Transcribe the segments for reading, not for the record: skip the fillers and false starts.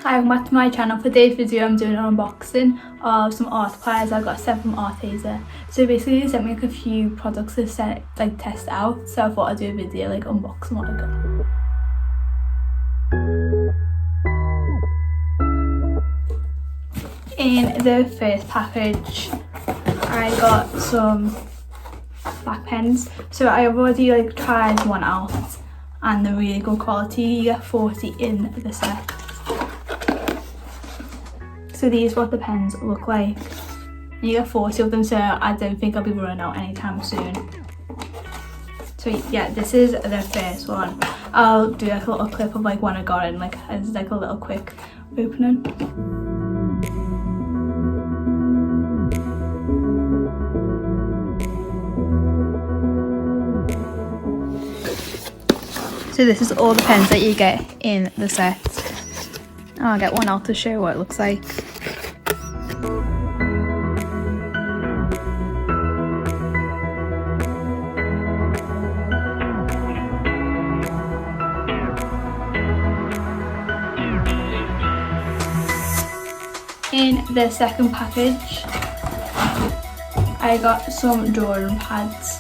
Welcome back to my channel. For today's video I'm doing an unboxing of some art supplies I got sent from Arteza. So basically they sent me like a few products to test out, so I thought I'd do a video like unboxing what I got. In the first package I got some black pens. So I've already tried one out and they're really good quality. You get 40 in the set. So these are what the pens look like. You get 40 of them, so I don't think I'll be running out anytime soon. So yeah, this is the first one. I'll do like a little clip of like when I got it, and as like a little quick opening. So this is all the pens that you get in the set. I'll get one out to show what it looks like. In the second package, I got some drawing pads.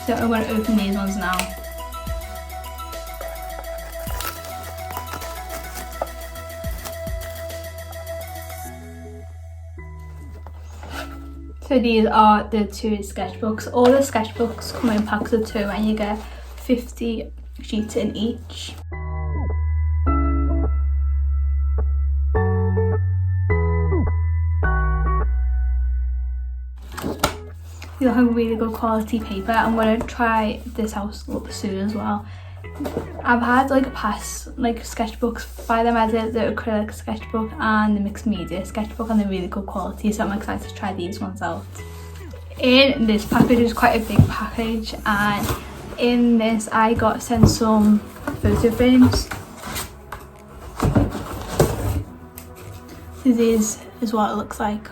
So I'm going to open these ones now. So these are the two sketchbooks. All the sketchbooks come in packs of 2 and you get 50 sheets in each. These are really good quality paper. I'm going to try this out soon as well. I've had past sketchbooks by them. I did the acrylic sketchbook and the mixed media sketchbook and they're really good quality, so I'm excited to try these ones out. In this package is quite a big package, and in this I got sent some photo frames. So this is what it looks like.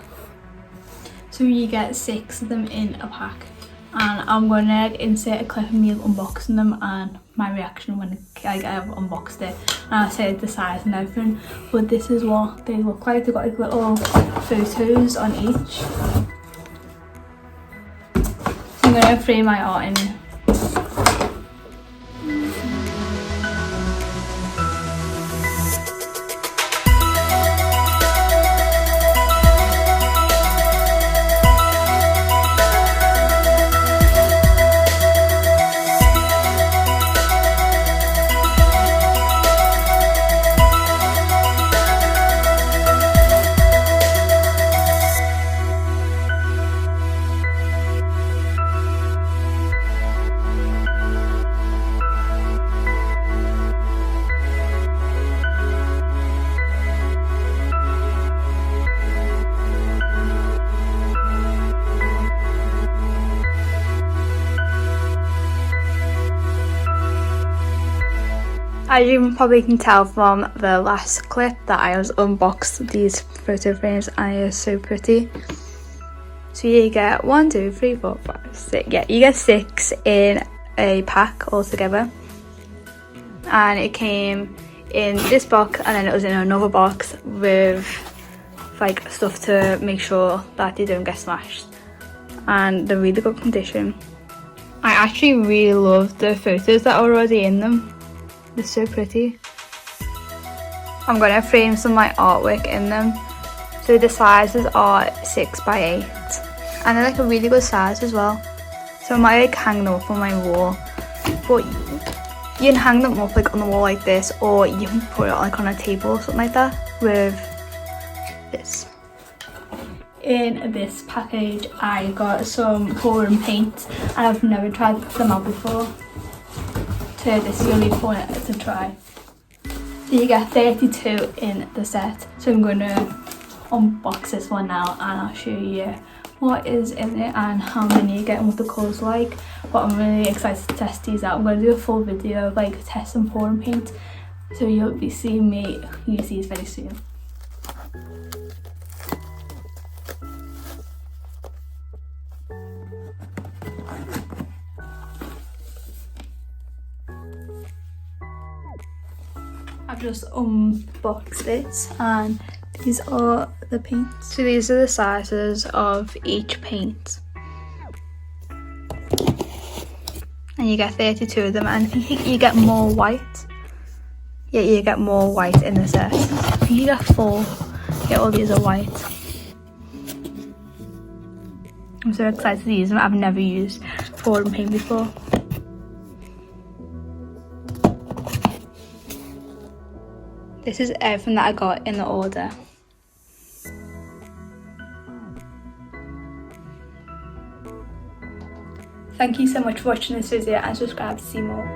So you get 6 of them in a pack, and I'm going to insert a clip of me unboxing them and my reaction when I've unboxed it, and I'll say the size and everything. But this is what they look like. They've got little photos on each. So I'm going to frame my art in. As you probably can tell from the last clip that I was unboxed these photo frames, and they are so pretty. So you get 1, 2, 3, 4, 5, 6. Yeah, you get 6 in a pack altogether. And it came in this box, and then it was in another box with stuff to make sure that they don't get smashed. And they're really good condition. I actually really love the photos that are already in them. They're so pretty. I'm going to frame some of my artwork in them. So the sizes are 6 by 8. And they're a really good size as well. So I might hang them up on my wall. But you can hang them up on the wall like this, or you can put it on a table or something like that with this. In this package I got some pouring paint, and I've never tried them out before. So this is only for it to try. So you get 32 in the set. So I'm going to unbox this one now, and I'll show you what is in it and how many you get and what the colours are like. But I'm really excited to test these out. I'm going to do a full video of testing pouring paint, so you'll be seeing me use these very soon. I've just unboxed it, and these are the paints. So these are the sizes of each paint. And you get 32 of them, and I think you get more white. Yeah, you get more white in the set. I think you get 4. Yeah, all these are white. I'm so excited to use them. I've never used foreign paint before. This is everything that I got in the order. Thank you so much for watching this video, and subscribe to see more.